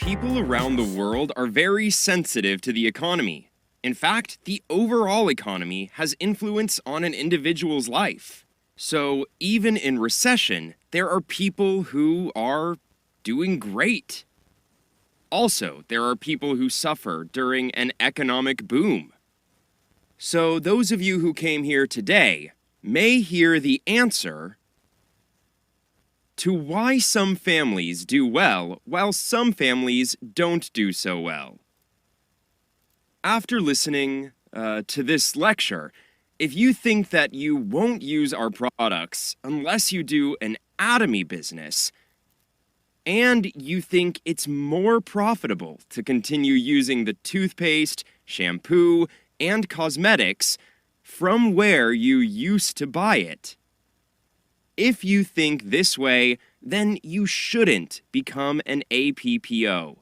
People around the world are very sensitive to the economy. In fact, the overall economy has influence on an individual's life. So, even in recession, there are people who are doing great. Also, there are people who suffer during an economic boom. So, those of you who came here today may hear the answer to why some families do well while some families don't do so well. After listening to this lecture, if you think that you won't use our products unless you do an Atomy business, and you think it's more profitable to continue using the toothpaste, shampoo, and cosmetics from where you used to buy it, if you think this way, then you shouldn't become an APPO.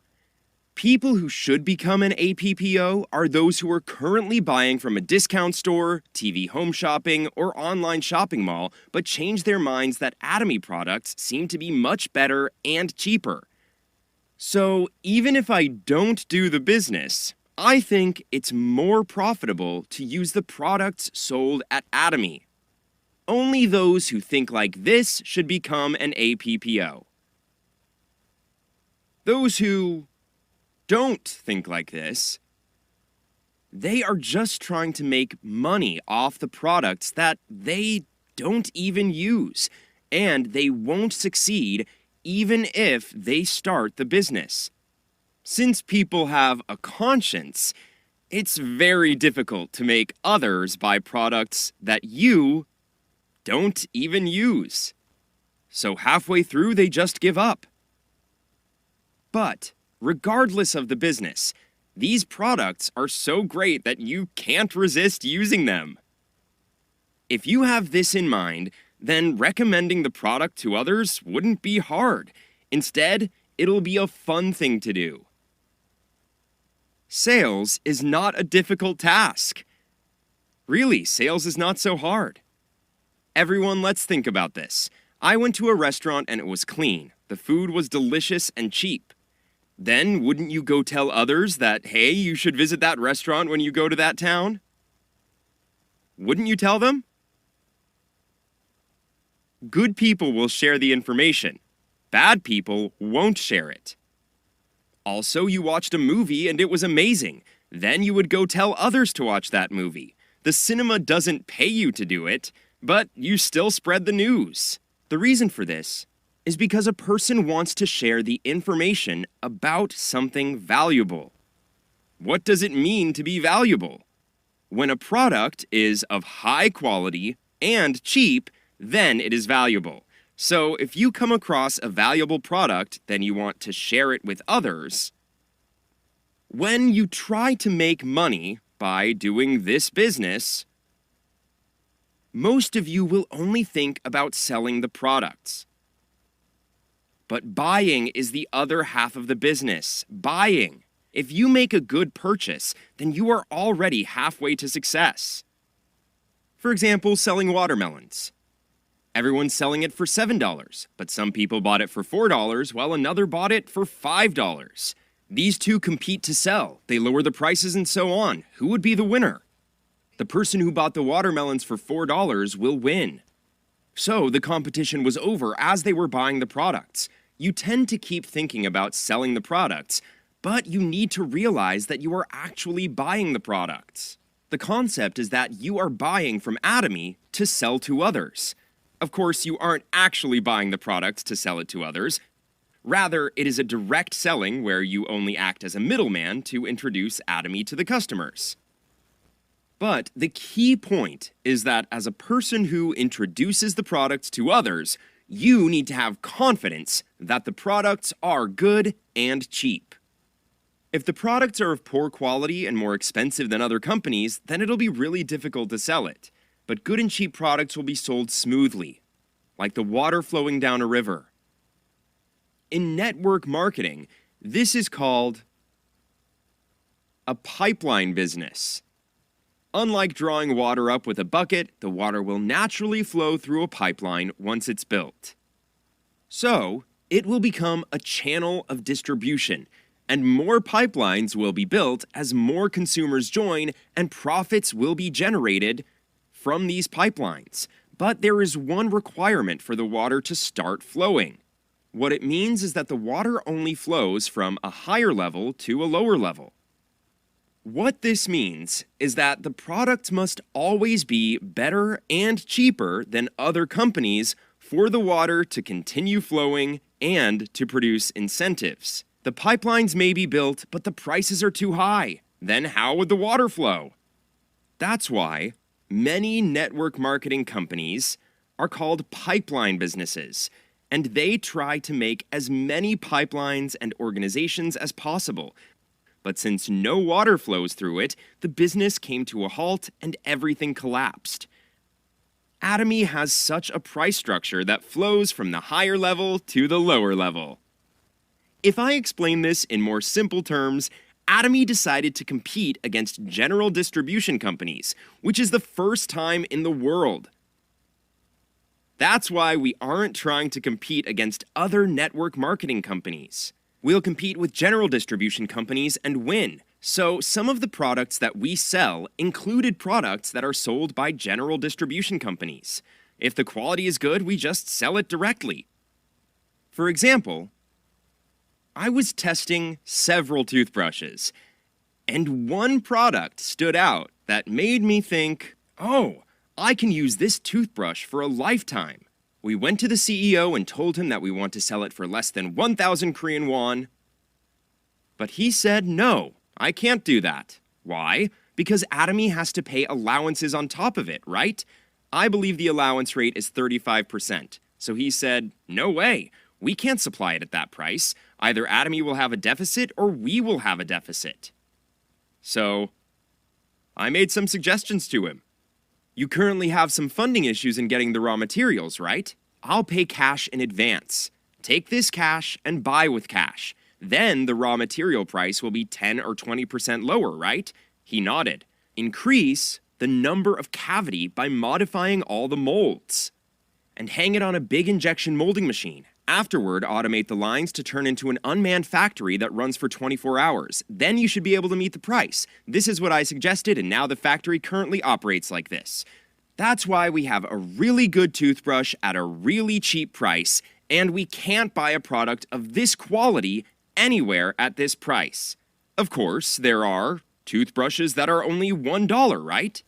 People who should become an APPO are those who are currently buying from a discount store, TV home shopping, or online shopping mall, but change their minds that Atomy products seem to be much better and cheaper. So, even if I don't do the business, I think it's more profitable to use the products sold at Atomy. Only those who think like this should become an APPO. Those who don't think like this, they are just trying to make money off the products that they don't even use, and they won't succeed even if they start the business. Since people have a conscience, it's very difficult to make others buy products that you don't even use. So halfway through, they just give up. But regardless of the business, these products are so great that you can't resist using them. If you have this in mind, then recommending the product to others wouldn't be hard. Instead, it'll be a fun thing to do. Sales is not a difficult task. Really, sales is not so hard. Everyone, let's think about this. I went to a restaurant and it was clean. The food was delicious and cheap. Then, wouldn't you go tell others that, hey, you should visit that restaurant when you go to that town? Wouldn't you tell them? Good people will share the information. Bad people won't share it. Also, you watched a movie and it was amazing. Then you would go tell others to watch that movie. The cinema doesn't pay you to do it, but you still spread the news. The reason for this is because a person wants to share the information about something valuable. What does it mean to be valuable? When a product is of high quality and cheap, then it is valuable. So if you come across a valuable product, then you want to share it with others. When you try to make money by doing this business, most of you will only think about selling the products. But buying is the other half of the business. Buying. If you make a good purchase, then you are already halfway to success. For example, selling watermelons. Everyone's selling it for $7, but some people bought it for $4 while another bought it for $5. These two compete to sell. They lower the prices and so on. Who would be the winner? The person who bought the watermelons for $4 will win. So the competition was over as they were buying the products. You tend to keep thinking about selling the products, but you need to realize that you are actually buying the products. The concept is that you are buying from Atomy to sell to others. Of course, you aren't actually buying the products to sell it to others. Rather, it is a direct selling where you only act as a middleman to introduce Atomy to the customers. But the key point is that as a person who introduces the products to others, you need to have confidence that the products are good and cheap. If the products are of poor quality and more expensive than other companies, then it'll be really difficult to sell it. But good and cheap products will be sold smoothly, like the water flowing down a river. In network marketing, this is called a pipeline business. Unlike drawing water up with a bucket, the water will naturally flow through a pipeline once it's built. So, it will become a channel of distribution. And more pipelines will be built as more consumers join and profits will be generated from these pipelines. But there is one requirement for the water to start flowing. What it means is that the water only flows from a higher level to a lower level. What this means is that the product must always be better and cheaper than other companies for the water to continue flowing and to produce incentives. The pipelines may be built, but the prices are too high. Then how would the water flow? That's why many network marketing companies are called pipeline businesses, and they try to make as many pipelines and organizations as possible. But since no water flows through it, the business came to a halt and everything collapsed. Atomy has such a price structure that flows from the higher level to the lower level. If I explain this in more simple terms, Atomy decided to compete against general distribution companies, which is the first time in the world. That's why we aren't trying to compete against other network marketing companies. We'll compete with general distribution companies and win. So some of the products that we sell included products that are sold by general distribution companies. If the quality is good, we just sell it directly. For example, I was testing several toothbrushes, and one product stood out that made me think, oh, I can use this toothbrush for a lifetime. We went to the CEO and told him that we want to sell it for less than 1,000 Korean won. But he said, no, I can't do that. Why? Because Atomy has to pay allowances on top of it, right? I believe the allowance rate is 35%. So he said, no way. We can't supply it at that price. Either Atomy will have a deficit or we will have a deficit. So I made some suggestions to him. You currently have some funding issues in getting the raw materials, right? I'll pay cash in advance. Take this cash and buy with cash. Then the raw material price will be 10 or 20% lower, right? He nodded. Increase the number of cavity by modifying all the molds. And hang it on a big injection molding machine. Afterward, automate the lines to turn into an unmanned factory that runs for 24 hours. Then you should be able to meet the price. This is what I suggested, and now the factory currently operates like this. That's why we have a really good toothbrush at a really cheap price, and we can't buy a product of this quality anywhere at this price. Of course, there are toothbrushes that are only $1, right?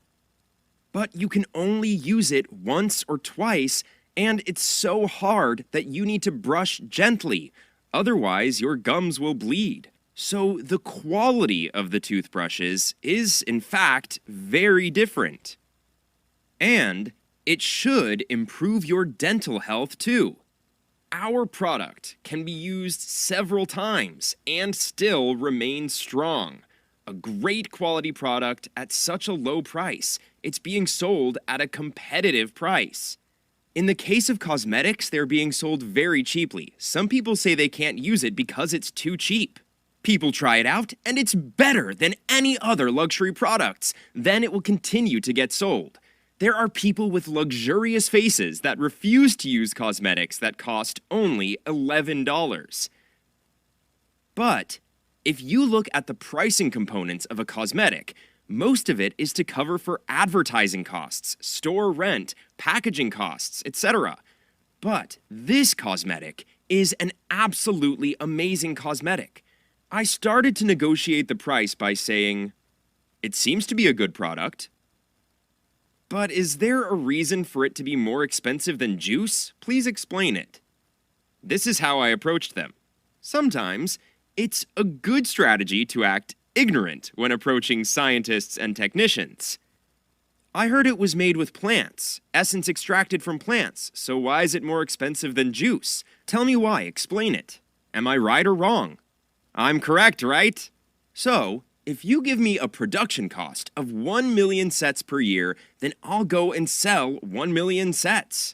But you can only use it once or twice, and it's so hard that you need to brush gently. Otherwise, your gums will bleed. So the quality of the toothbrushes is, in fact, very different. And it should improve your dental health too. Our product can be used several times and still remain strong. A great quality product at such a low price. It's being sold at a competitive price. In the case of cosmetics, they're being sold very cheaply. Some people say they can't use it because it's too cheap. People try it out, and it's better than any other luxury products. Then it will continue to get sold. There are people with luxurious faces that refuse to use cosmetics that cost only $11. But if you look at the pricing components of a cosmetic, most of it is to cover for advertising costs, store rent, packaging costs, etc. But this cosmetic is an absolutely amazing cosmetic. I started to negotiate the price by saying, it seems to be a good product. But is there a reason for it to be more expensive than juice? Please explain it. This is how I approached them. Sometimes it's a good strategy to act ignorant when approaching scientists and technicians. I heard it was made with plants, essence extracted from plants, so why is it more expensive than juice? Tell me why, explain it. Am I right or wrong? I'm correct, right? So, if you give me a production cost of 1 million sets per year, then I'll go and sell 1 million sets.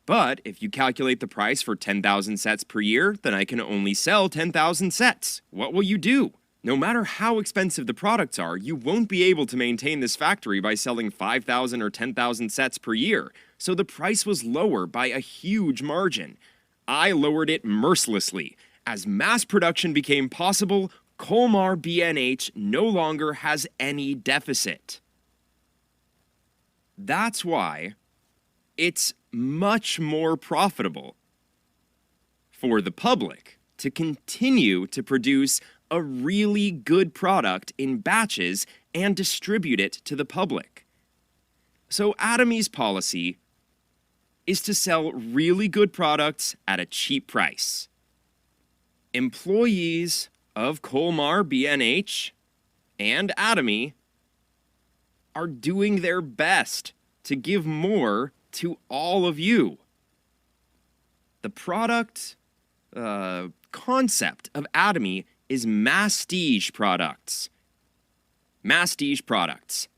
But if you calculate the price for 10,000 sets per year, then I can only sell 10,000 sets. What will you do? No matter how expensive the products are, you won't be able to maintain this factory by selling 5,000 or 10,000 sets per year, so the price was lower by a huge margin. I lowered it mercilessly. As mass production became possible, Colmar B&H no longer has any deficit. That's why it's much more profitable for the public to continue to produce a really good product in batches and distribute it to the public. So Atomy's policy is to sell really good products at a cheap price. Employees of Colmar B&H and Atomy are doing their best to give more to all of you. The product concept of Atomy is masstige products. Masstige products.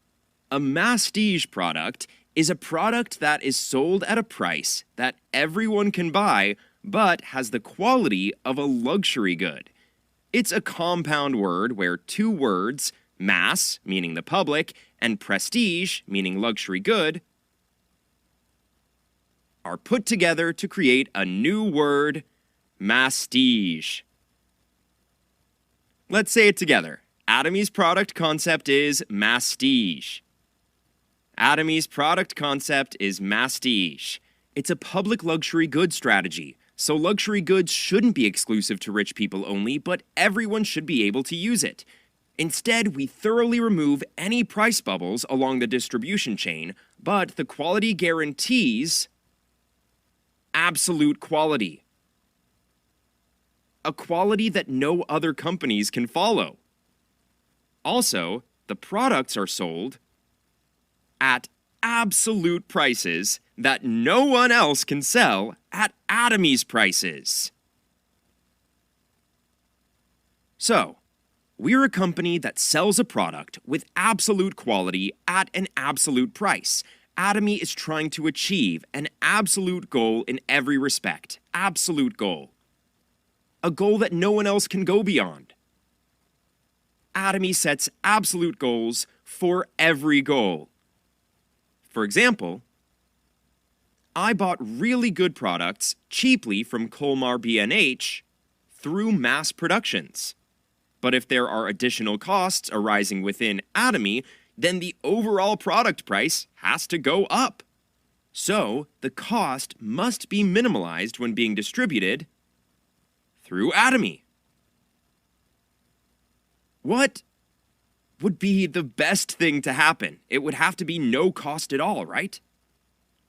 A masstige product is a product that is sold at a price that everyone can buy but has the quality of a luxury good. It's a compound word where two words, mass, meaning the public, and prestige, meaning luxury good, are put together to create a new word, masstige. Let's say it together. Atomy's product concept is masstige. Atomy's product concept is masstige. It's a public luxury good strategy, so luxury goods shouldn't be exclusive to rich people only, but everyone should be able to use it. Instead, we thoroughly remove any price bubbles along the distribution chain, but the quality guarantees absolute quality. A quality that no other companies can follow. Also, the products are sold at absolute prices that no one else can sell at Atomy's prices. So, we're a company that sells a product with absolute quality at an absolute price. Atomy is trying to achieve an absolute goal in every respect. Absolute goal. A goal that no one else can go beyond. Atomy sets absolute goals for every goal. For example, I bought really good products cheaply from Colmar B&H through mass productions. But if there are additional costs arising within Atomy, then the overall product price has to go up. So, the cost must be minimalized when being distributed through Atomy. What would be the best thing to happen? It would have to be no cost at all, right?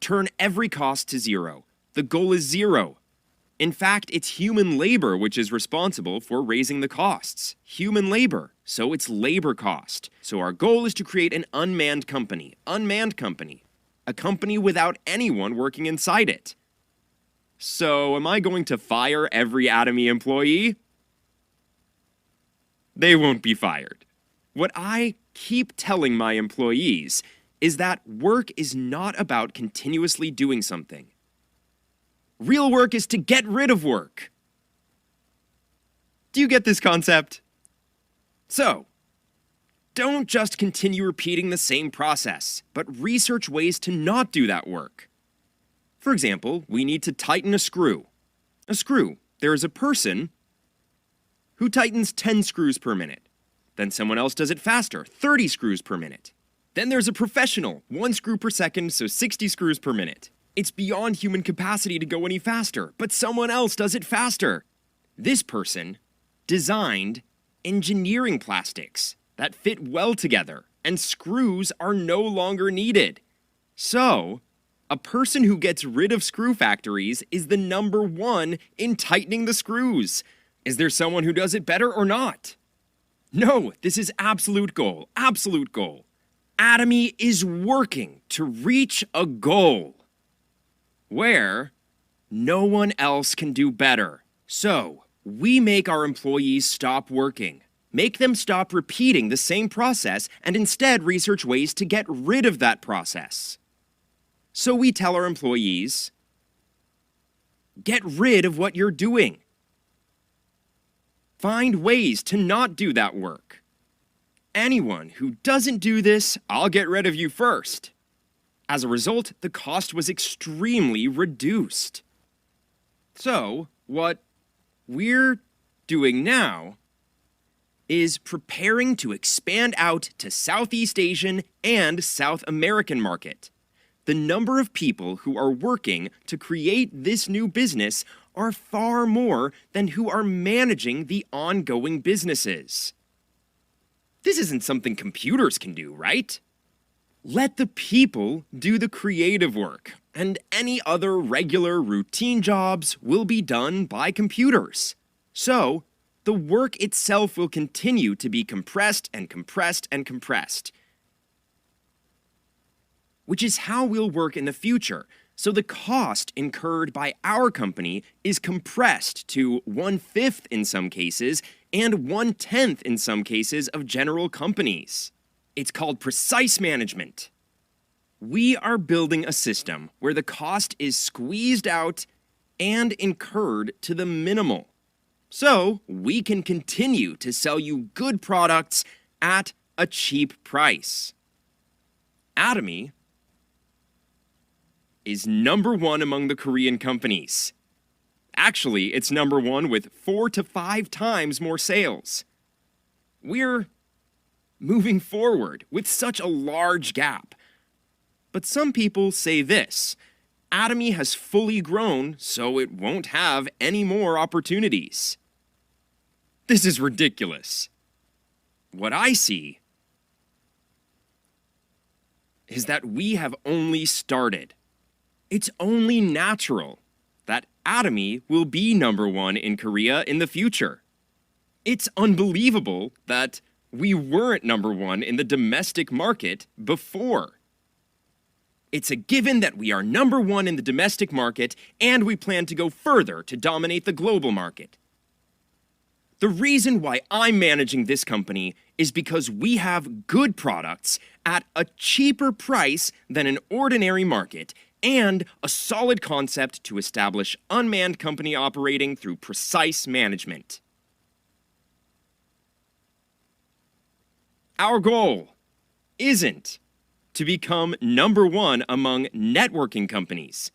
Turn every cost to zero. The goal is zero. In fact, it's human labor which is responsible for raising the costs. Human labor. So it's labor cost. So our goal is to create an unmanned company. Unmanned company. A company without anyone working inside it. So am I going to fire every Atomy employee? They won't be fired. What I keep telling my employees is that work is not about continuously doing something. Real work is to get rid of work. Do you get this concept? So, don't just continue repeating the same process, but research ways to not do that work. For example, we need to tighten a screw. A screw. There is a person who tightens 10 screws per minute. Then someone else does it faster, 30 screws per minute. Then there's a professional, 1 screw per second, so 60 screws per minute. It's beyond human capacity to go any faster, but someone else does it faster. This person designed engineering plastics that fit well together, and screws are no longer needed. So, a person who gets rid of screw factories is the number one in tightening the screws. Is there someone who does it better or not? No, this is absolute goal, absolute goal. Atomy is working to reach a goal where no one else can do better. So, we make our employees stop working, make them stop repeating the same process, and instead research ways to get rid of that process. So we tell our employees, get rid of what you're doing. Find ways to not do that work. Anyone who doesn't do this, I'll get rid of you first. As a result, the cost was extremely reduced. So, what we're doing now is preparing to expand out to Southeast Asian and South American market. The number of people who are working to create this new business are far more than who are managing the ongoing businesses. This isn't something computers can do, right? Let the people do the creative work, and any other regular routine jobs will be done by computers. So, the work itself will continue to be compressed and compressed and compressed, which is how we'll work in the future. So the cost incurred by our company is compressed to 1/5 in some cases and 1/10 in some cases of general companies. It's called precise management. We are building a system where the cost is squeezed out and incurred to the minimal. So we can continue to sell you good products at a cheap price. Atomy is number one among the Korean companies. Actually, it's number one with 4 to 5 times more sales. We're moving forward with such a large gap. But some people say this: Atomy has fully grown, so it won't have any more opportunities. This is ridiculous. What I see is that we have only started. It's only natural that Atomy will be number one in Korea in the future. It's unbelievable that we weren't number one in the domestic market before. It's a given that we are number one in the domestic market, and we plan to go further to dominate the global market. The reason why I'm managing this company is because we have good products at a cheaper price than an ordinary market, and a solid concept to establish unmanned company operating through precise management. Our goal isn't to become number one among networking companies,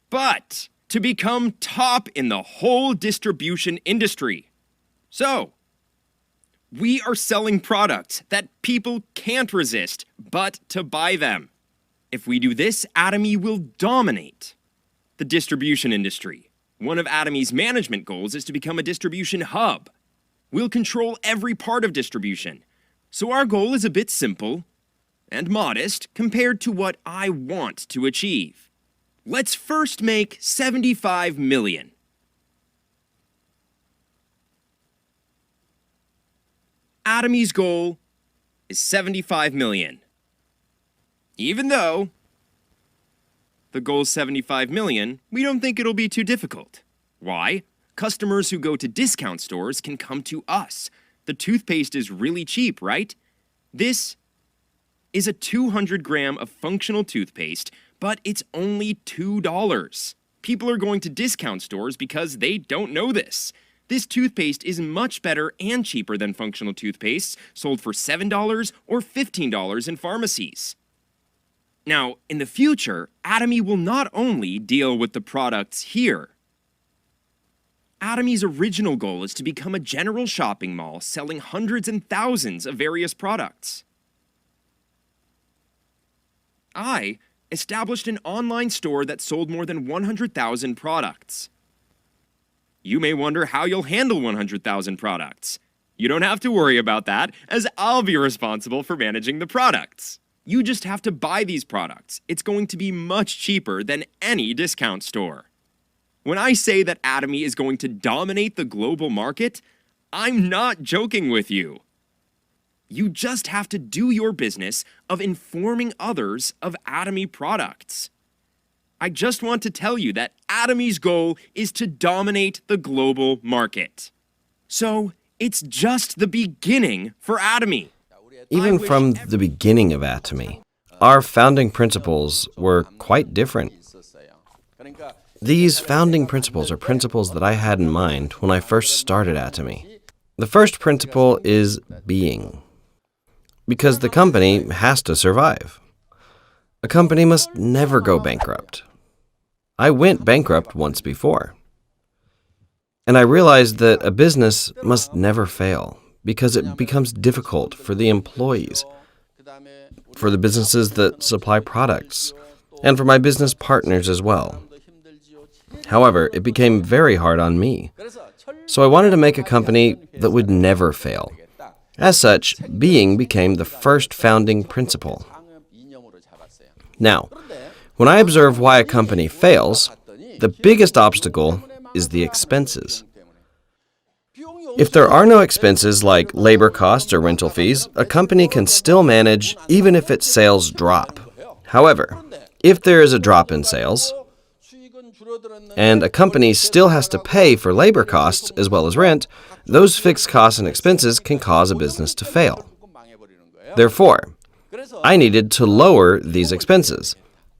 but to become top in the whole distribution industry. So, we are selling products that people can't resist but to buy them. If we do this, Atomy will dominate the distribution industry. One of Atomy's management goals is to become a distribution hub. We'll control every part of distribution. So our goal is a bit simple and modest compared to what I want to achieve. Let's first make 75 million. Atomy's goal is 75 million. Even though the goal is 75 million, we don't think it'll be too difficult. Why? Customers who go to discount stores can come to us. The toothpaste is really cheap, right? This is a 200 gram of functional toothpaste, but it's only $2. People are going to discount stores because they don't know this. This toothpaste is much better and cheaper than functional toothpastes sold for $7 or $15 in pharmacies. Now, in the future, Atomy will not only deal with the products here. Atomy's original goal is to become a general shopping mall selling hundreds and thousands of various products. I established an online store that sold more than 100,000 products. You may wonder how you'll handle 100,000 products. You don't have to worry about that, as I'll be responsible for managing the products. You just have to buy these products. It's going to be much cheaper than any discount store. When I say that Atomy is going to dominate the global market, I'm not joking with you. You just have to do your business of informing others of Atomy products. I just want to tell you that Atomy's goal is to dominate the global market. So, it's just the beginning for Atomy. Even from the beginning of Atomy, our founding principles were quite different. These founding principles are principles that I had in mind when I first started Atomy. The first principle is being. Because the company has to survive. A company must never go bankrupt. I went bankrupt once before. And I realized that a business must never fail because it becomes difficult for the employees, for the businesses that supply products, and for my business partners as well. However, it became very hard on me. So I wanted to make a company that would never fail. As such, being became the first founding principle. Now, when I observe why a company fails, the biggest obstacle is the expenses. If there are no expenses like labor costs or rental fees, a company can still manage even if its sales drop. However, if there is a drop in sales, and a company still has to pay for labor costs as well as rent, those fixed costs and expenses can cause a business to fail. Therefore, I needed to lower these expenses.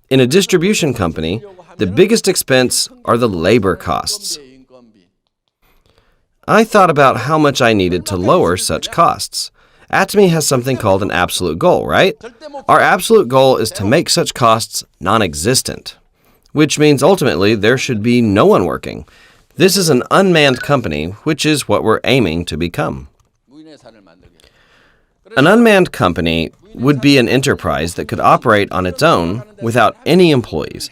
In a distribution company, the biggest expense are the labor costs. I thought about how much I needed to lower such costs. Atomy has something called an absolute goal, right? Our absolute goal is to make such costs non-existent, which means ultimately there should be no one working. This is an unmanned company, which is what we're aiming to become. An unmanned company would be an enterprise that could operate on its own without any employees,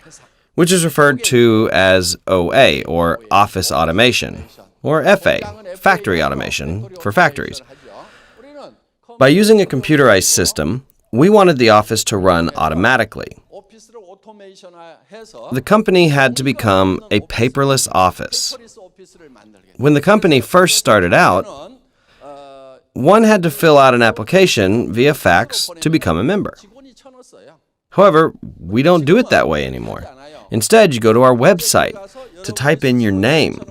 which is referred to as OA, or office automation, or FA, factory automation, for factories. By using a computerized system, we wanted the office to run automatically. The company had to become a paperless office. When the company first started out, one had to fill out an application via fax to become a member. However, we don't do it that way anymore. Instead, you go to our website to type in your name,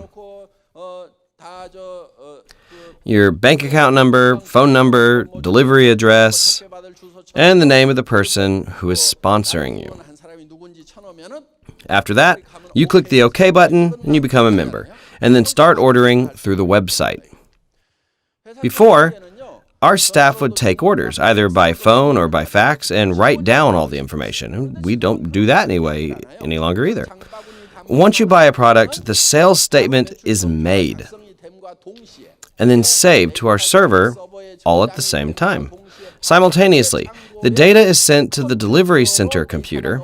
your bank account number, phone number, delivery address, and the name of the person who is sponsoring you. After that, you click the OK button and you become a member, and then start ordering through the website. Before, our staff would take orders, either by phone or by fax, and write down all the information. We don't do that any longer either. Once you buy a product, the sales statement is made and then saved to our server all at the same time. Simultaneously, the data is sent to the delivery center computer,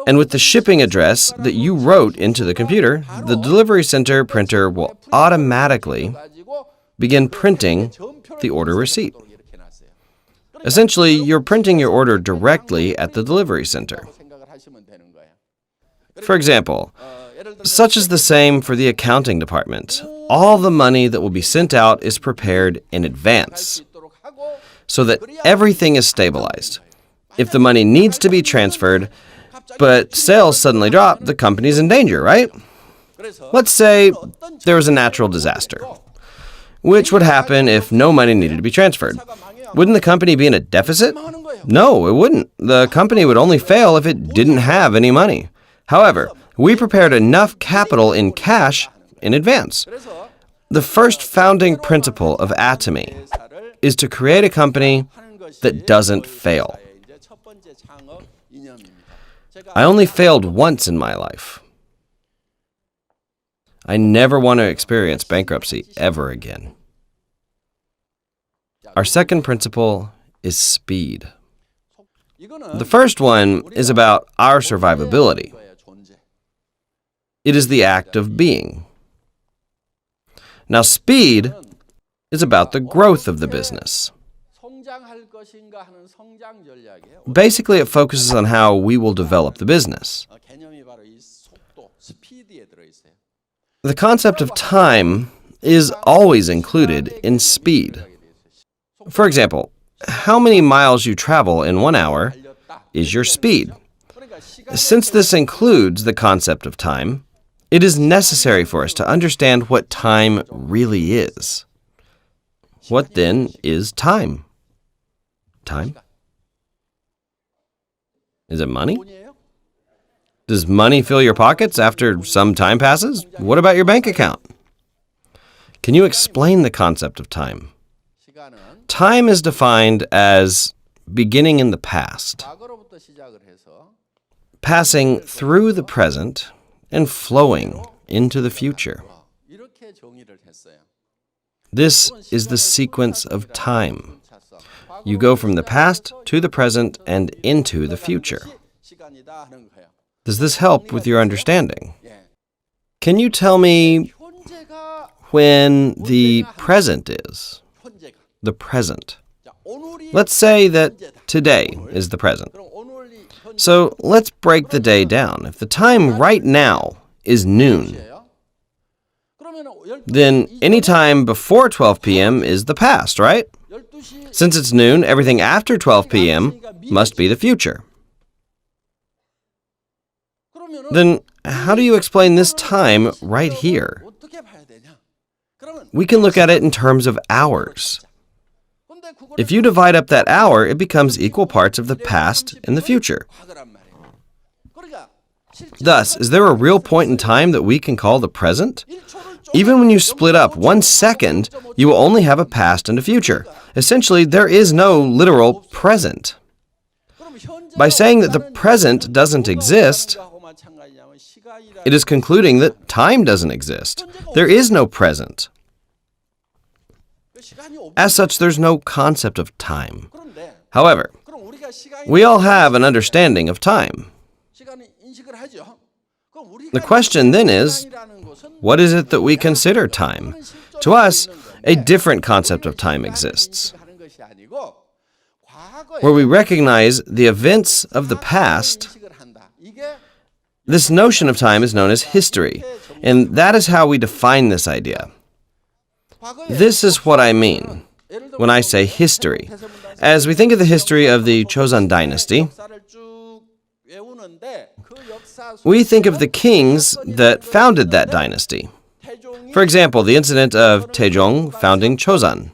and with the shipping address that you wrote into the computer, the delivery center printer will automatically begin printing the order receipt. Essentially, you're printing your order directly at the delivery center. For example, such is the same for the accounting department. All the money that will be sent out is prepared in advance so that everything is stabilized. If the money needs to be transferred, but sales suddenly drop, the company's in danger, right? Let's say there was a natural disaster, which would happen if no money needed to be transferred. Wouldn't the company be in a deficit? No, it wouldn't. The company would only fail if it didn't have any money. However, we prepared enough capital in cash in advance. The first founding principle of Atomy is to create a company that doesn't fail. I only failed once in my life. I never want to experience bankruptcy ever again. Our second principle is speed. The first one is about our survivability. It is the act of being. Now, speed is about the growth of the business. Basically, it focuses on how we will develop the business. The concept of time is always included in speed. For example, how many miles you travel in 1 hour is your speed. Since this includes the concept of time, it is necessary for us to understand what time really is. What then is time? Time? Is it money? Does money fill your pockets after some time passes? What about your bank account? Can you explain the concept of time? Time is defined as beginning in the past, passing through the present, and flowing into the future. This is the sequence of time. You go from the past to the present and into the future. Does this help with your understanding? Can you tell me when the present is? The present. Let's say that today is the present. So let's break the day down. If the time right now is noon, then any time before 12 p.m. is the past, right? Since it's noon, everything after 12 p.m. must be the future. Then how do you explain this time right here? We can look at it in terms of hours. If you divide up that hour, it becomes equal parts of the past and the future. Thus, is there a real point in time that we can call the present? Even when you split up 1 second, you will only have a past and a future. Essentially, there is no literal present. By saying that the present doesn't exist, it is concluding that time doesn't exist. There is no present. As such, there's no concept of time. However, we all have an understanding of time. The question then is, what is it that we consider time? To us, a different concept of time exists, where we recognize the events of the past. This notion of time is known as history, and that is how we define this idea. This is what I mean when I say history. As we think of the history of the Joseon dynasty, we think of the kings that founded that dynasty. For example, the incident of Taejong founding Joseon.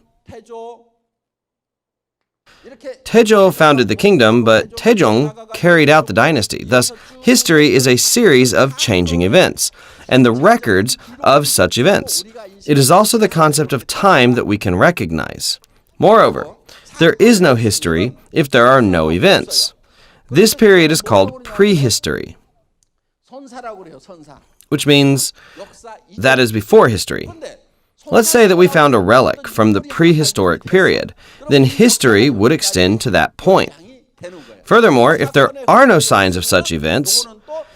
Taejo founded the kingdom, but Taejong carried out the dynasty. Thus, history is a series of changing events, and the records of such events. It is also the concept of time that we can recognize. Moreover, there is no history if there are no events. This period is called prehistory, which means that is before history. Let's say that we found a relic from the prehistoric period. Then history would extend to that point. Furthermore, if there are no signs of such events,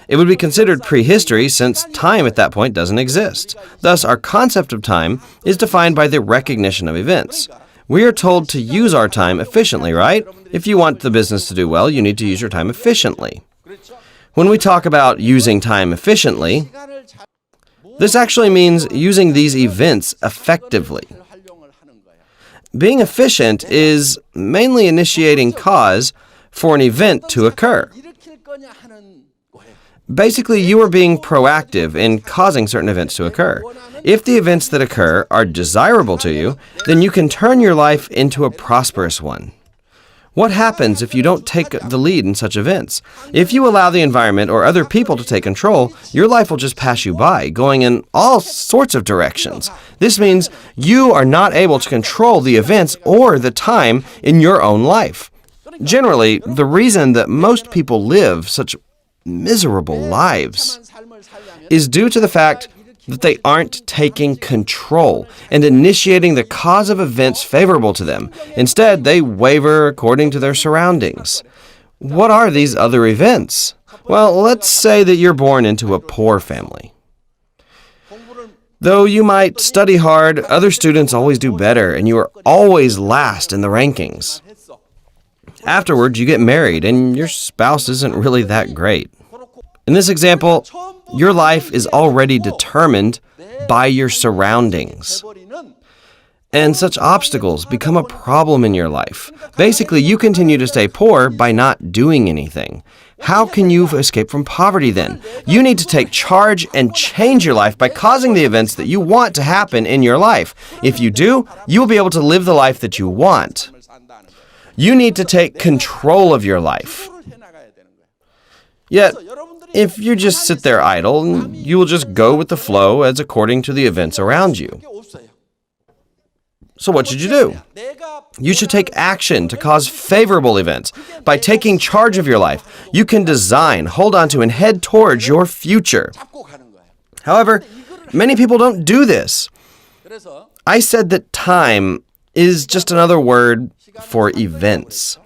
it would be considered prehistory since time at that point doesn't exist. Thus, our concept of time is defined by the recognition of events. We are told to use our time efficiently, right? If you want the business to do well, you need to use your time efficiently. When we talk about using time efficiently, this actually means using these events effectively. Being efficient is mainly initiating cause for an event to occur. Basically, you are being proactive in causing certain events to occur. If the events that occur are desirable to you, then you can turn your life into a prosperous one. What happens if you don't take the lead in such events? If you allow the environment or other people to take control, your life will just pass you by, going in all sorts of directions. This means you are not able to control the events or the time in your own life. Generally, the reason that most people live such miserable lives is due to the fact that they aren't taking control and initiating the cause of events favorable to them. Instead, they waver according to their surroundings. What are these other events? Well, let's say that you're born into a poor family. Though you might study hard, other students always do better, and you are always last in the rankings. Afterwards, you get married, and your spouse isn't really that great. In this example, your life is already determined by your surroundings. And such obstacles become a problem in your life. Basically, you continue to stay poor by not doing anything. How can you escape from poverty then? You need to take charge and change your life by causing the events that you want to happen in your life. If you do, you will be able to live the life that you want. You need to take control of your life. Yet, if you just sit there idle, you will just go with the flow as according to the events around you. So what should you do? You should take action to cause favorable events. By taking charge of your life, you can design, hold on to, and head towards your future. However, many people don't do this. I said that time is just another word for events.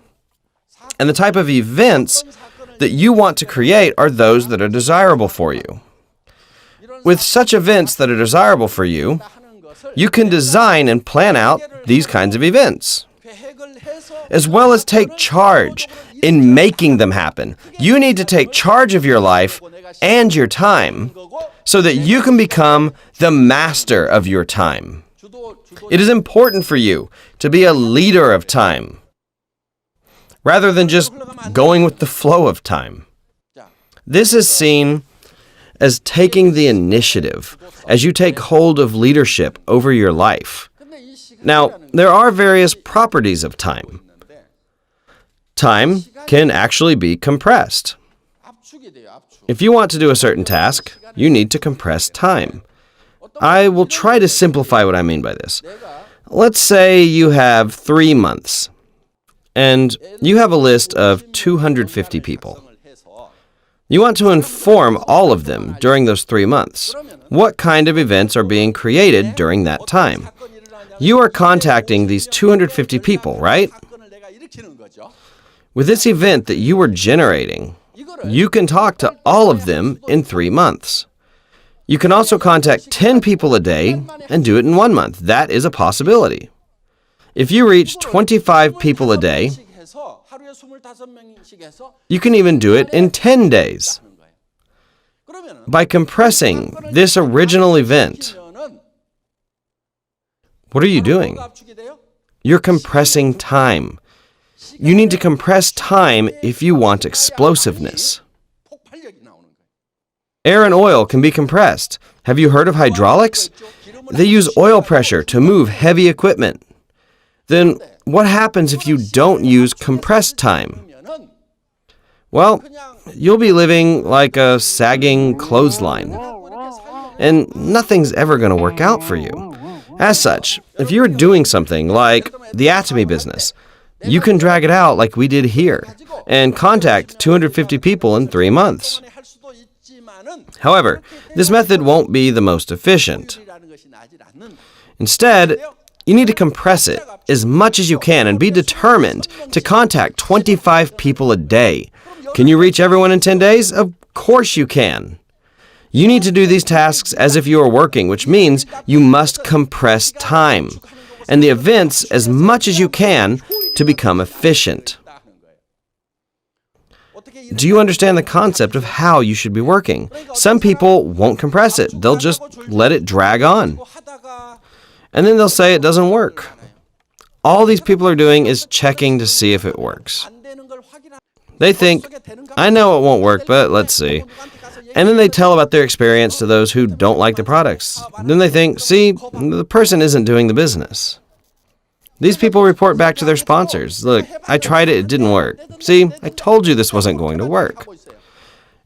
And the type of events that you want to create are those that are desirable for you. With such events that are desirable for you, you can design and plan out these kinds of events, as well as take charge in making them happen. You need to take charge of your life and your time so that you can become the master of your time. It is important for you to be a leader of time, rather than just going with the flow of time. This is seen as taking the initiative as you take hold of leadership over your life. Now, there are various properties of time. Time can actually be compressed. If you want to do a certain task, you need to compress time. I will try to simplify what I mean by this. Let's say you have 3 months, and you have a list of 250 people. You want to inform all of them during those 3 months. What kind of events are being created during that time? You are contacting these 250 people, right? With this event that you are generating, you can talk to all of them in 3 months. You can also contact 10 people a day and do it in 1 month. That is a possibility. If you reach 25 people a day, you can even do it in 10 days. By compressing this original event, what are you doing? You're compressing time. You need to compress time if you want explosiveness. Air and oil can be compressed. Have you heard of hydraulics? They use oil pressure to move heavy equipment. Then what happens if you don't use compressed time? Well, you'll be living like a sagging clothesline, and nothing's ever going to work out for you. As such, if you're doing something like the Atomy business, you can drag it out like we did here and contact 250 people in 3 months. However, this method won't be the most efficient. Instead, you need to compress it as much as you can and be determined to contact 25 people a day. Can you reach everyone in 10 days? Of course you can. You need to do these tasks as if you are working, which means you must compress time and the events as much as you can to become efficient. Do you understand the concept of how you should be working? Some people won't compress it. They'll just let it drag on. And then they'll say it doesn't work. All these people are doing is checking to see if it works. They think, I know it won't work, but let's see. And then they tell about their experience to those who don't like the products. Then they think, see, the person isn't doing the business. These people report back to their sponsors. Look, I tried it, it didn't work. See, I told you this wasn't going to work.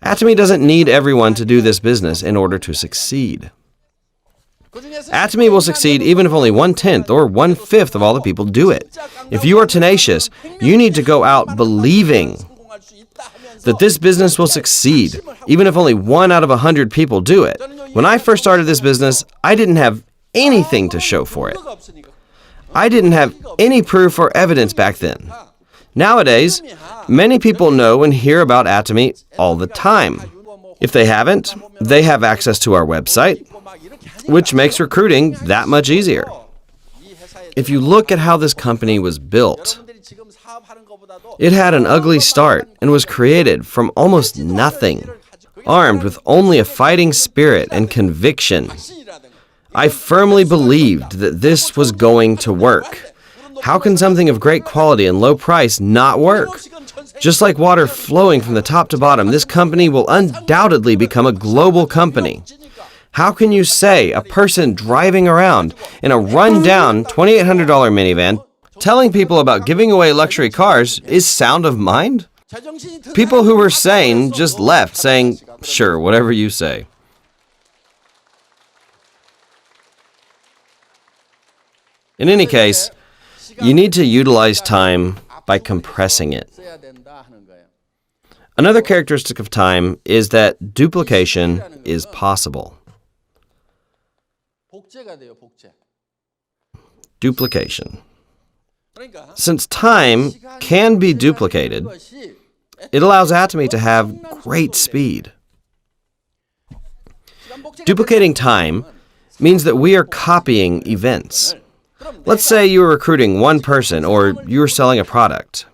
Atomy doesn't need everyone to do this business in order to succeed. Atomy will succeed even if only 1/10 or 1/5 of all the people do it. If you are tenacious, you need to go out believing that this business will succeed, even if only 1 out of 100 people do it. When I first started this business, I didn't have anything to show for it. I didn't have any proof or evidence back then. Nowadays, many people know and hear about Atomy all the time. If they haven't, they have access to our website, which makes recruiting that much easier. If you look at how this company was built, it had an ugly start and was created from almost nothing, armed with only a fighting spirit and conviction. I firmly believed that this was going to work. How can something of great quality and low price not work? Just like water flowing from the top to bottom, this company will undoubtedly become a global company. How can you say a person driving around in a run-down $2,800 minivan telling people about giving away luxury cars is sound of mind? People who were sane just left saying, sure, whatever you say. In any case, you need to utilize time by compressing it. Another characteristic of time is that duplication is possible. Duplication. Since time can be duplicated, it allows Atomy to have great speed. Duplicating time means that we are copying events. Let's say you are recruiting one person or you are selling a product.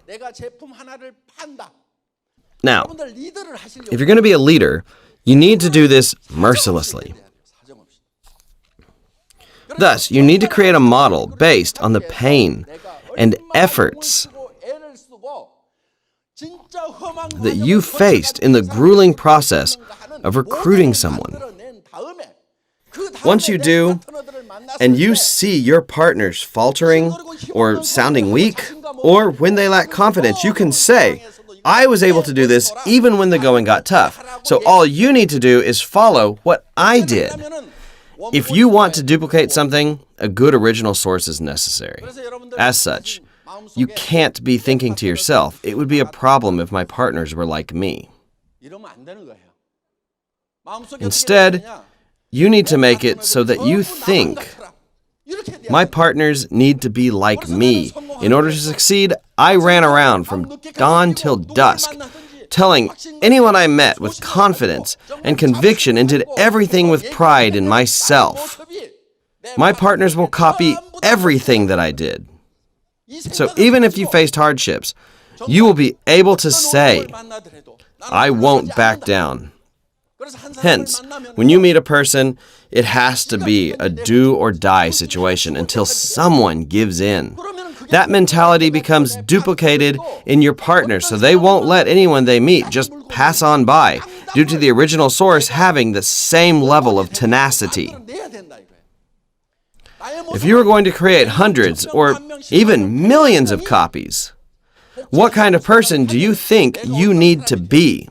Now, if you're going to be a leader, you need to do this mercilessly. Thus, you need to create a model based on the pain and efforts that you faced in the grueling process of recruiting someone. Once you do, and you see your partners faltering or sounding weak, or when they lack confidence, you can say, I was able to do this even when the going got tough. So all you need to do is follow what I did. If you want to duplicate something, a good original source is necessary. As such, you can't be thinking to yourself, it would be a problem if my partners were like me. Instead, you need to make it so that you think, my partners need to be like me. In order to succeed, I ran around from dawn till dusk, telling anyone I met with confidence and conviction and did everything with pride in myself. My partners will copy everything that I did. So even if you faced hardships, you will be able to say, I won't back down. Hence, when you meet a person, it has to be a do or die situation until someone gives in. That mentality becomes duplicated in your partner, so they won't let anyone they meet just pass on by, due to the original source having the same level of tenacity. If you are going to create hundreds or even millions of copies, what kind of person do you think you need to be?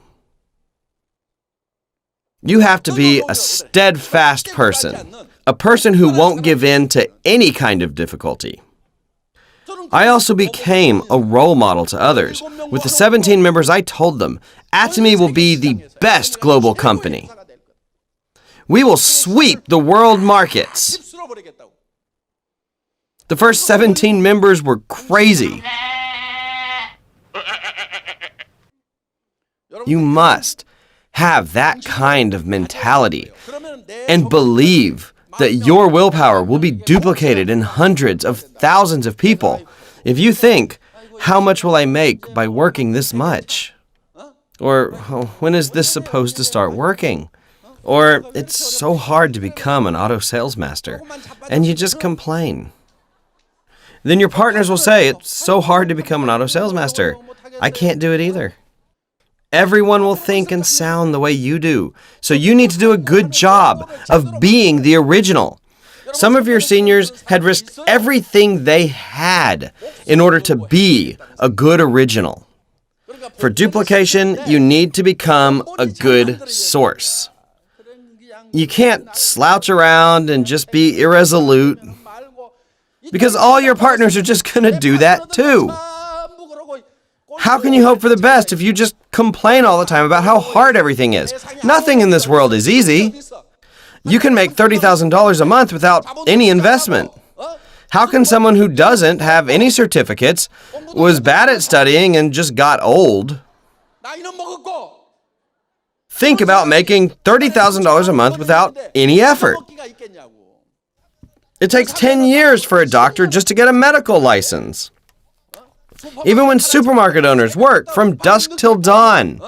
You have to be a steadfast person, a person who won't give in to any kind of difficulty. I also became a role model to others. With the 17 members, I told them, Atomy will be the best global company. We will sweep the world markets. The first 17 members were crazy. You must have that kind of mentality and believe that your willpower will be duplicated in hundreds of thousands of people. If you think, how much will I make by working this much? Or when is this supposed to start working? Or it's so hard to become an auto salesmaster, and you just complain. Then your partners will say, it's so hard to become an auto salesmaster. I can't do it either. Everyone will think and sound the way you do. So you need to do a good job of being the original. Some of your seniors had risked everything they had in order to be a good original. For duplication, you need to become a good source. You can't slouch around and just be irresolute, because all your partners are just going to do that too. How can you hope for the best if you just complain all the time about how hard everything is? Nothing in this world is easy. You can make $30,000 a month without any investment. How can someone who doesn't have any certificates, was bad at studying, and just got old, think about making $30,000 a month without any effort? It takes 10 years for a doctor just to get a medical license. Even when supermarket owners work from dusk till dawn,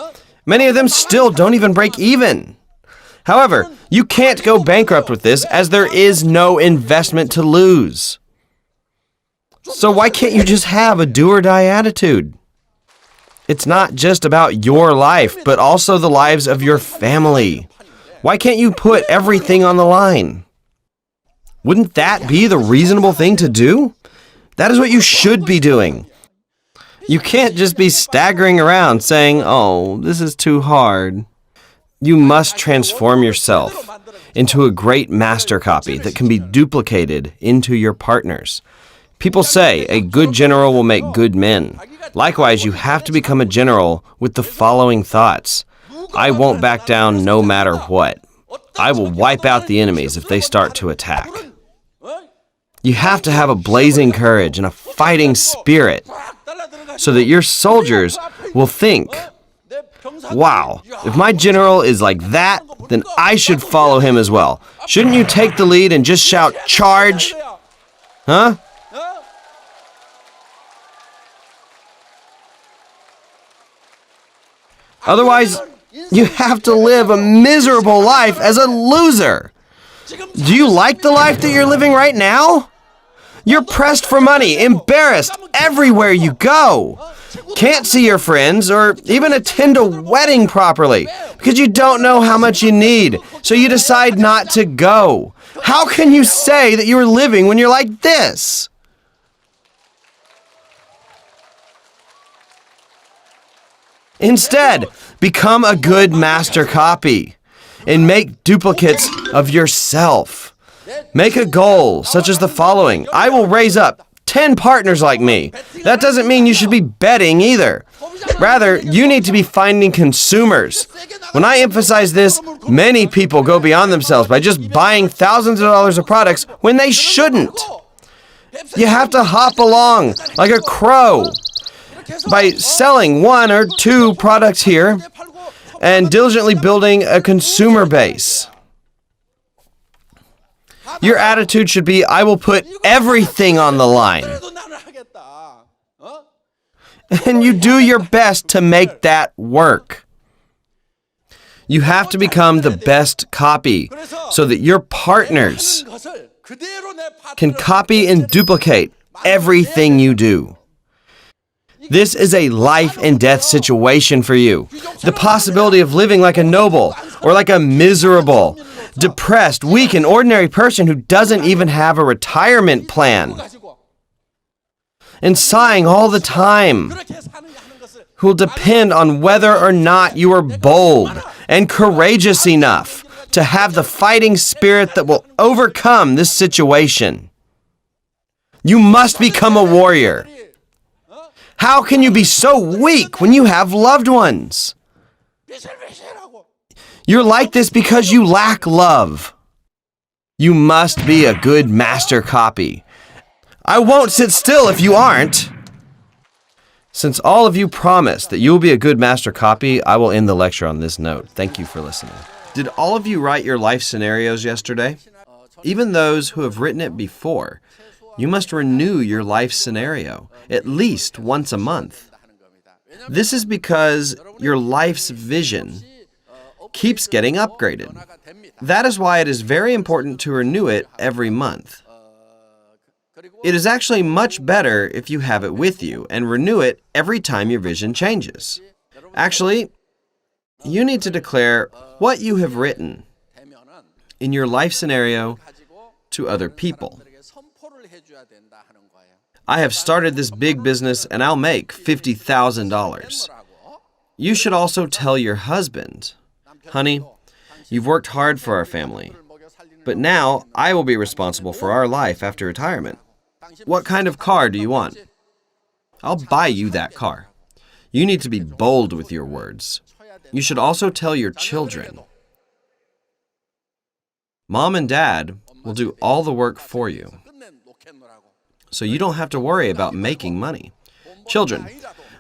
many of them still don't even break even. However, you can't go bankrupt with this, as there is no investment to lose. So why can't you just have a do-or-die attitude? It's not just about your life, but also the lives of your family. Why can't you put everything on the line? Wouldn't that be the reasonable thing to do? That is what you should be doing. You can't just be staggering around saying, oh, this is too hard. You must transform yourself into a great master copy that can be duplicated into your partners. People say a good general will make good men. Likewise, you have to become a general with the following thoughts. I won't back down no matter what. I will wipe out the enemies if they start to attack. You have to have a blazing courage and a fighting spirit so that your soldiers will think, wow, if my general is like that, then I should follow him as well. Shouldn't you take the lead and just shout, charge? Huh? Otherwise, you have to live a miserable life as a loser. Do you like the life that you're living right now? You're pressed for money, embarrassed everywhere you go. Can't see your friends or even attend a wedding properly because you don't know how much you need, so you decide not to go. How can you say that you're living when you're like this? Instead, become a good master copy and make duplicates of yourself. Make a goal such as the following: I will raise up 10 partners like me. That doesn't mean you should be betting either. Rather, you need to be finding consumers. When I emphasize this, many people go beyond themselves by just buying thousands of dollars of products when they shouldn't. You have to hop along like a crow by selling 1 or 2 products here and diligently building a consumer base. Your attitude should be, I will put everything on the line. And you do your best to make that work. You have to become the best copy so that your partners can copy and duplicate everything you do. This is a life and death situation for you. The possibility of living like a noble or like a miserable, depressed, weak, and ordinary person who doesn't even have a retirement plan and sighing all the time, who will depend on whether or not you are bold and courageous enough to have the fighting spirit that will overcome this situation. You must become a warrior. How can you be so weak when you have loved ones? You're like this because you lack love. You must be a good master copy. I won't sit still if you aren't. Since all of you promised that you will be a good master copy, I will end the lecture on this note. Thank you for listening. Did all of you write your life scenarios yesterday? Even those who have written it before, you must renew your life scenario at least once a month. This is because your life's vision keeps getting upgraded. That is why it is very important to renew it every month. It is actually much better if you have it with you and renew it every time your vision changes. Actually, you need to declare what you have written in your life scenario to other people. I have started this big business and I'll make $50,000. You should also tell your husband, honey, you've worked hard for our family, but now I will be responsible for our life after retirement. What kind of car do you want? I'll buy you that car. You need to be bold with your words. You should also tell your children, Mom and Dad will do all the work for you, so you don't have to worry about making money. Children,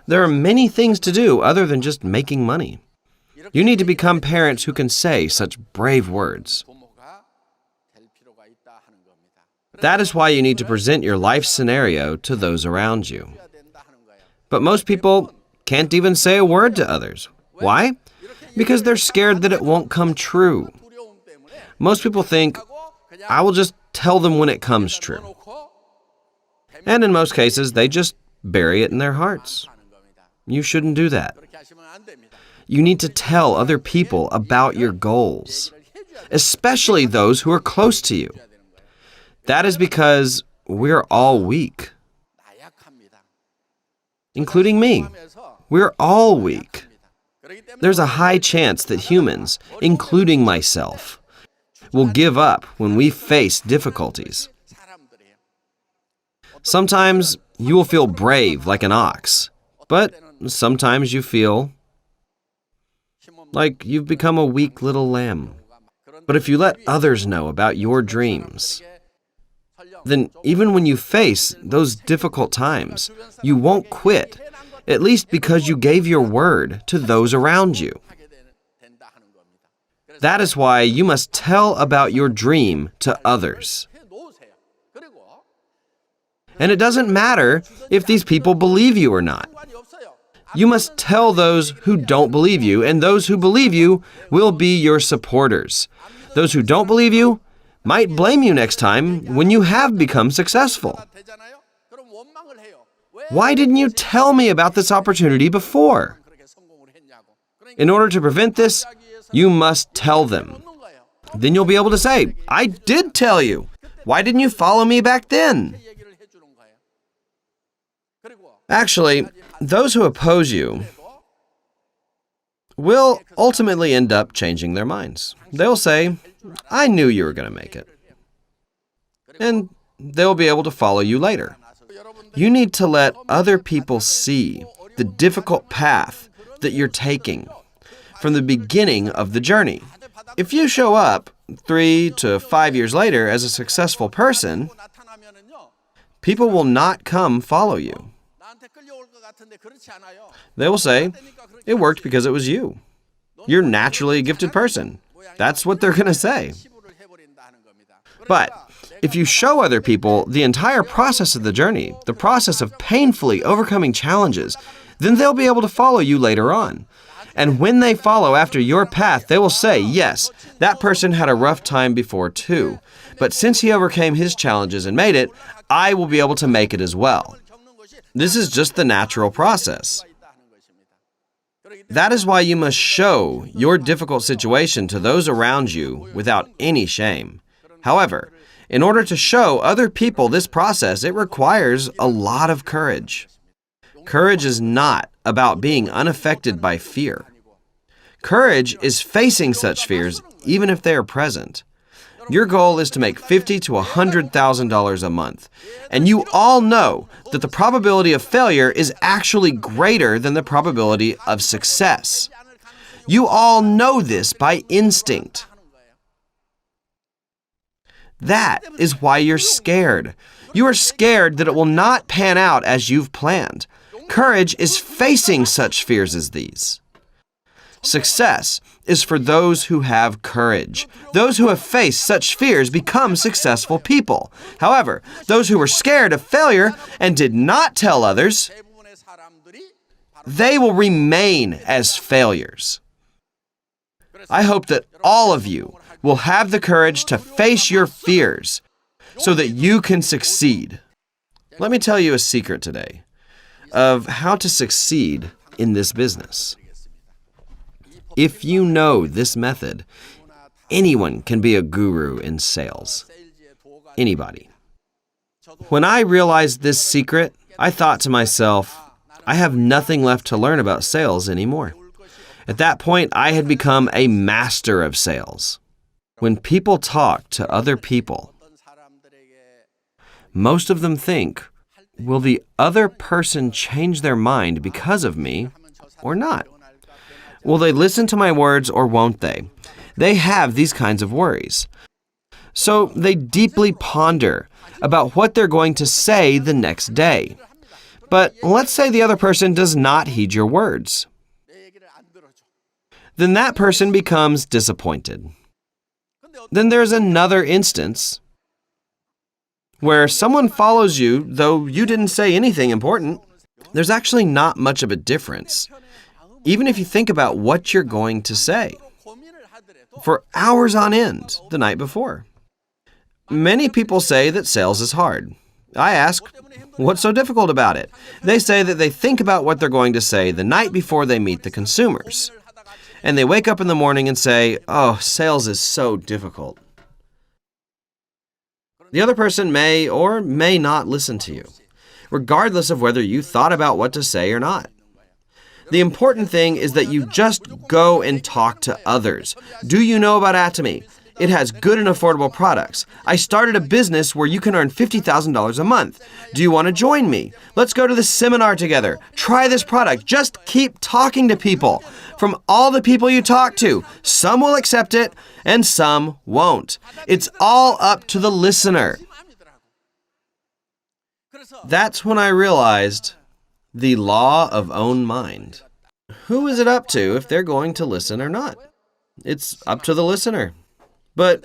there are many things to do other than just making money. You need to become parents who can say such brave words. That is why you need to present your life scenario to those around you. But most people can't even say a word to others. Why? Because they're scared that it won't come true. Most people think, I will just tell them when it comes true. And in most cases, they just bury it in their hearts. You shouldn't do that. You need to tell other people about your goals, especially those who are close to you. That is because we're all weak, including me. We're all weak. There's a high chance that humans, including myself, will give up when we face difficulties. Sometimes you will feel brave like an ox, but sometimes you feel like you've become a weak little lamb. But if you let others know about your dreams, then even when you face those difficult times, you won't quit, at least because you gave your word to those around you. That is why you must tell about your dream to others. And it doesn't matter if these people believe you or not. You must tell those who don't believe you, and those who believe you will be your supporters. Those who don't believe you might blame you next time when you have become successful. Why didn't you tell me about this opportunity before? In order to prevent this, you must tell them. Then you'll be able to say, I did tell you. Why didn't you follow me back then? Actually, those who oppose you will ultimately end up changing their minds. They'll say, I knew you were going to make it. And they'll be able to follow you later. You need to let other people see the difficult path that you're taking from the beginning of the journey. If you show up 3 to 5 years later as a successful person, people will not come follow you. They will say, it worked because it was you. You're naturally a gifted person. That's what they're going to say. But if you show other people the entire process of the journey, the process of painfully overcoming challenges, then they'll be able to follow you later on. And when they follow after your path, they will say, yes, that person had a rough time before too. But since he overcame his challenges and made it, I will be able to make it as well. This is just the natural process. That is why you must show your difficult situation to those around you without any shame. However, in order to show other people this process, it requires a lot of courage. Courage is not about being unaffected by fear. Courage is facing such fears even if they are present. Your goal is to make $50,000 to $100,000 a month, and you all know that the probability of failure is actually greater than the probability of success. You all know this by instinct. That is why you're scared. You are scared that it will not pan out as you've planned. Courage is facing such fears as these. Success is for those who have courage. Those who have faced such fears become successful people. However, those who were scared of failure and did not tell others, they will remain as failures. I hope that all of you will have the courage to face your fears so that you can succeed. Let me tell you a secret today of how to succeed in this business. If you know this method, anyone can be a guru in sales. Anybody. When I realized this secret, I thought to myself, I have nothing left to learn about sales anymore. At that point, I had become a master of sales. When people talk to other people, most of them think, will the other person change their mind because of me or not? Will they listen to my words or won't they? They have these kinds of worries. So they deeply ponder about what they're going to say the next day. But let's say the other person does not heed your words. Then that person becomes disappointed. Then there's another instance where someone follows you, though you didn't say anything important. There's actually not much of a difference, even if you think about what you're going to say, for hours on end the night before. Many people say that sales is hard. I ask, what's so difficult about it? They say that they think about what they're going to say the night before they meet the consumers. And they wake up in the morning and say, oh, sales is so difficult. The other person may or may not listen to you, regardless of whether you thought about what to say or not. The important thing is that you just go and talk to others. Do you know about Atomy? It has good and affordable products. I started a business where you can earn $50,000 a month. Do you want to join me? Let's go to the seminar together. Try this product. Just keep talking to people. From all the people you talk to, some will accept it and some won't. It's all up to the listener. That's when I realized the law of own mind. Who is it up to if they're going to listen or not? It's up to the listener. But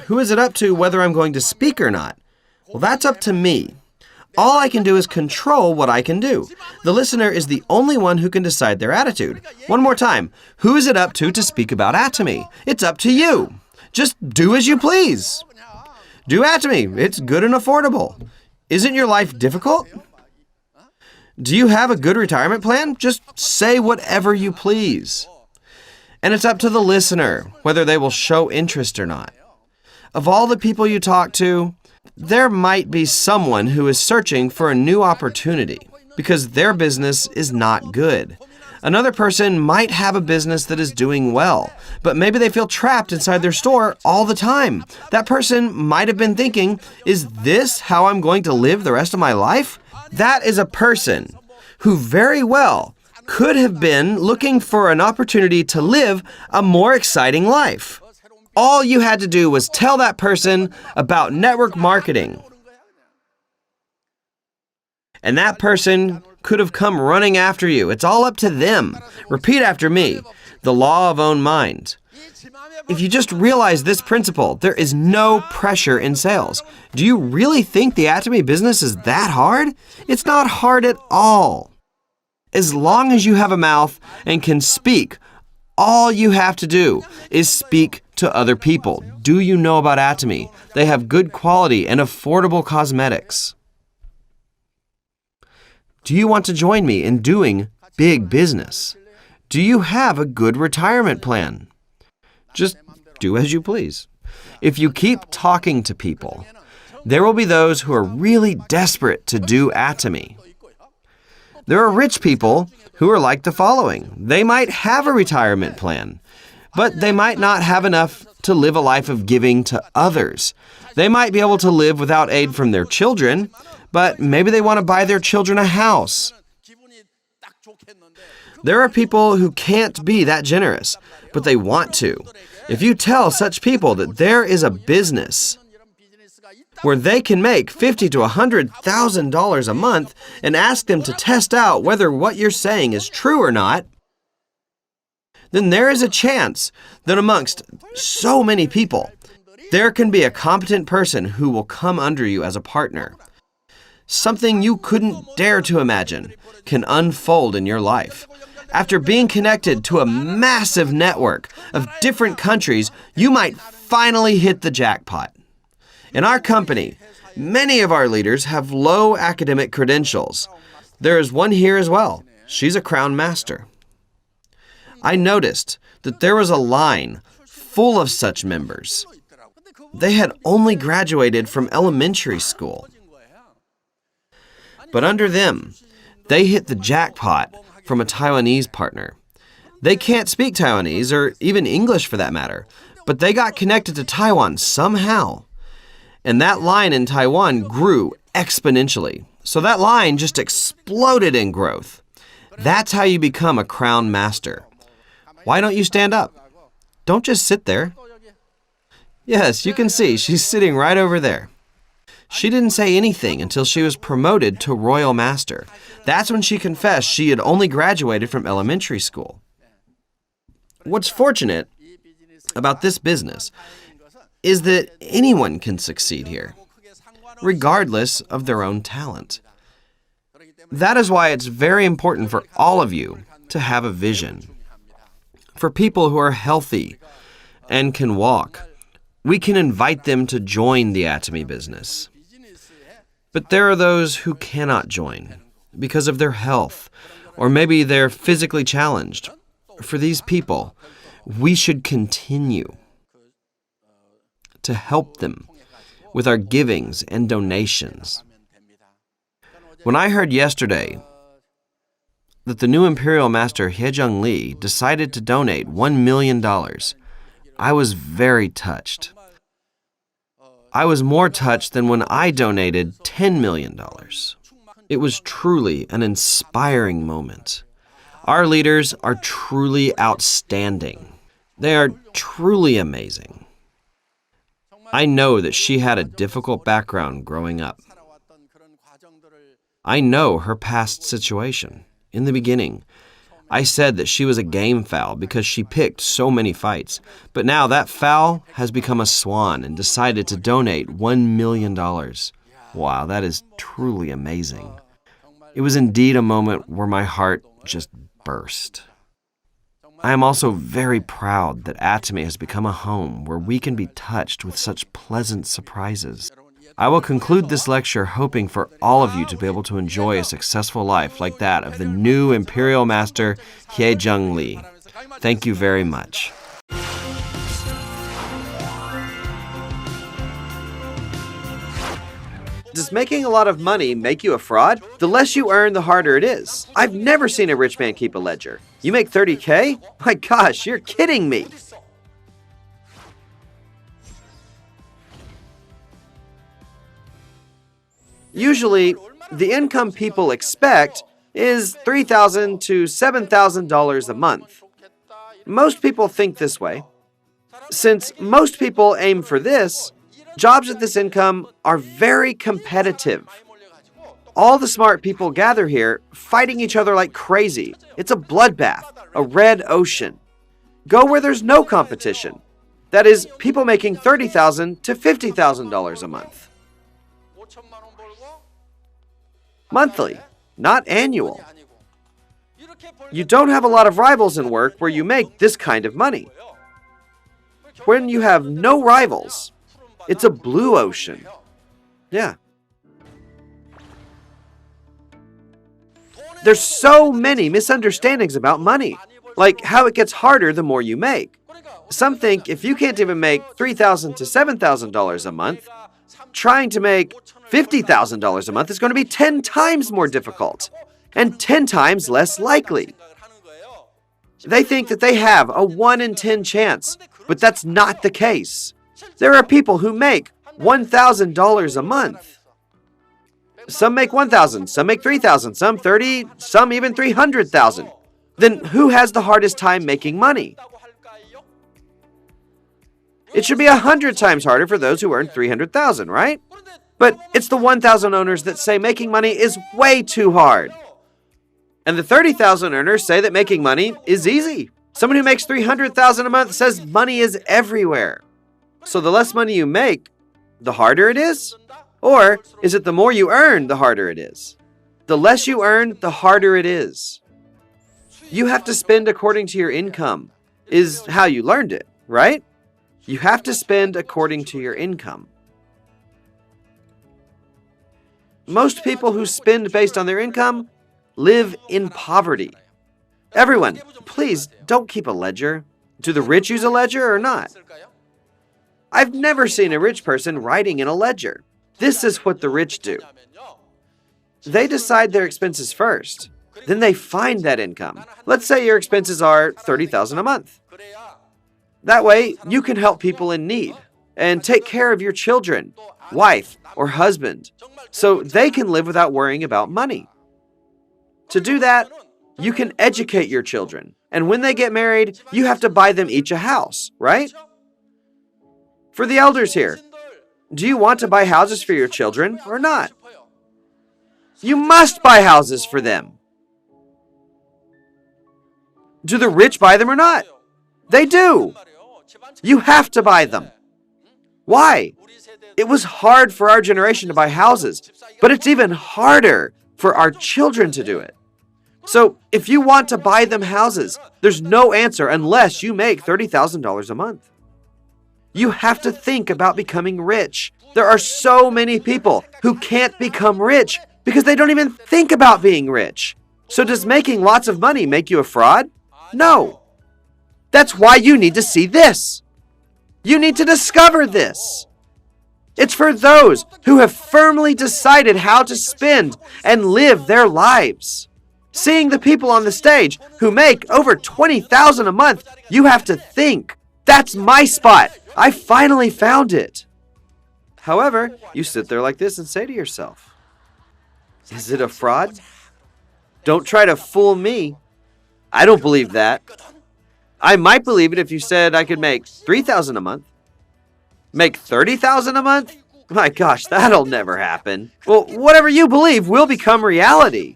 who is it up to whether I'm going to speak or not? Well, that's up to me. All I can do is control what I can do. The listener is the only one who can decide their attitude. One more time. Who is it up to speak about Atomy? It's up to you. Just do as you please. Do Atomy. It's good and affordable. Isn't your life difficult? Do you have a good retirement plan? Just say whatever you please. And it's up to the listener whether they will show interest or not. Of all the people you talk to, there might be someone who is searching for a new opportunity because their business is not good. Another person might have a business that is doing well, but maybe they feel trapped inside their store all the time. That person might have been thinking, is this how I'm going to live the rest of my life? That is a person who very well could have been looking for an opportunity to live a more exciting life. All you had to do was tell that person about network marketing. And that person could have come running after you. It's all up to them. Repeat after me. The law of own mind. If you just realize this principle, there is no pressure in sales. Do you really think the Atomy business is that hard? It's not hard at all. As long as you have a mouth and can speak, all you have to do is speak to other people. Do you know about Atomy? They have good quality and affordable cosmetics. Do you want to join me in doing big business? Do you have a good retirement plan? Just do as you please. If you keep talking to people, there will be those who are really desperate to do Atomy. There are rich people who are like the following. They might have a retirement plan, but they might not have enough to live a life of giving to others. They might be able to live without aid from their children, but maybe they want to buy their children a house. There are people who can't be that generous, but they want to. If you tell such people that there is a business where they can make $50,000 to $100,000 a month and ask them to test out whether what you're saying is true or not, then there is a chance that amongst so many people, there can be a competent person who will come under you as a partner. Something you couldn't dare to imagine can unfold in your life. After being connected to a massive network of different countries, you might finally hit the jackpot. In our company, many of our leaders have low academic credentials. There is one here as well. She's a Crown Master. I noticed that there was a line full of such members. They had only graduated from elementary school. But under them, they hit the jackpot from a Taiwanese partner. They can't speak Taiwanese or even English for that matter, but they got connected to Taiwan somehow. And that line in Taiwan grew exponentially. So that line just exploded in growth. That's how you become a Crown Master. Why don't you stand up? Don't just sit there. Yes, you can see she's sitting right over there. She didn't say anything until she was promoted to Royal Master. That's when she confessed she had only graduated from elementary school. What's fortunate about this business is that anyone can succeed here, regardless of their own talent. That is why it's very important for all of you to have a vision. For people who are healthy and can walk, we can invite them to join the Atomy business. But there are those who cannot join because of their health, or maybe they're physically challenged. For these people, we should continue to help them with our givings and donations. When I heard yesterday that the new Imperial Master Haejung Lee decided to donate $1 million, I was very touched. I was more touched than when I donated $10 million. It was truly an inspiring moment. Our leaders are truly outstanding. They are truly amazing. I know that she had a difficult background growing up. I know her past situation. In the beginning, I said that she was a game fowl because she picked so many fights. But now that fowl has become a swan and decided to donate $1 million. Wow, that is truly amazing. It was indeed a moment where my heart just burst. I am also very proud that Atomy has become a home where we can be touched with such pleasant surprises. I will conclude this lecture hoping for all of you to be able to enjoy a successful life like that of the new Imperial Master Hye-jung Lee. Thank you very much. Does making a lot of money make you a fraud? The less you earn, the harder it is. I've never seen a rich man keep a ledger. You make $30K? My gosh, you're kidding me. Usually, the income people expect is $3,000 to $7,000 a month. Most people think this way. Since most people aim for this, jobs at this income are very competitive. All the smart people gather here, fighting each other like crazy. It's a bloodbath, a red ocean. Go where there's no competition. That is, people making $30,000 to $50,000 a month. Monthly, not annual. You don't have a lot of rivals in work where you make this kind of money. When you have no rivals, it's a blue ocean. Yeah. There's so many misunderstandings about money, like how it gets harder the more you make. Some think if you can't even make $3,000 to $7,000 a month, trying to make $50,000 a month is going to be 10 times more difficult and 10 times less likely. They think that they have a 1 in 10 chance, but that's not the case. There are people who make $1,000 a month. Some make $1,000, some make $3,000, some $30,000, some even $300,000. Then who has the hardest time making money? It should be 100 times harder for those who earn $300,000, right? But it's the 1,000 owners that say making money is way too hard. And the 30,000 earners say that making money is easy. Someone who makes $300,000 a month says money is everywhere. So the less money you make, the harder it is? Or is it the more you earn, the harder it is? The less you earn, the harder it is. You have to spend according to your income, is how you learned it, right? You have to spend according to your income. Most people who spend based on their income live in poverty. Everyone, please don't keep a ledger. Do the rich use a ledger or not? I've never seen a rich person writing in a ledger. This is what the rich do. They decide their expenses first. Then they find that income. Let's say your expenses are $30,000 a month. That way, you can help people in need and take care of your children, wife, or husband, so they can live without worrying about money. To do that, you can educate your children, and when they get married, you have to buy them each a house, right? For the elders here, do you want to buy houses for your children or not? You must buy houses for them. Do the rich buy them or not? They do. You have to buy them. Why? It was hard for our generation to buy houses, but it's even harder for our children to do it. So if you want to buy them houses, there's no answer unless you make $30,000 a month. You have to think about becoming rich. There are so many people who can't become rich because they don't even think about being rich. So does making lots of money make you a fraud? No. That's why you need to see this. You need to discover this. It's for those who have firmly decided how to spend and live their lives. Seeing the people on the stage who make over $20,000 a month, you have to think, that's my spot. I finally found it. However, you sit there like this and say to yourself, is it a fraud? Don't try to fool me. I don't believe that. I might believe it if you said I could make $3,000 a month. Make $30,000 a month? My gosh, that'll never happen. Well, whatever you believe will become reality.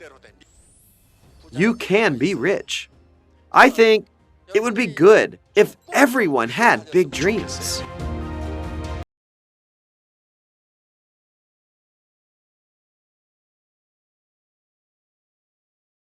You can be rich. I think it would be good if everyone had big dreams.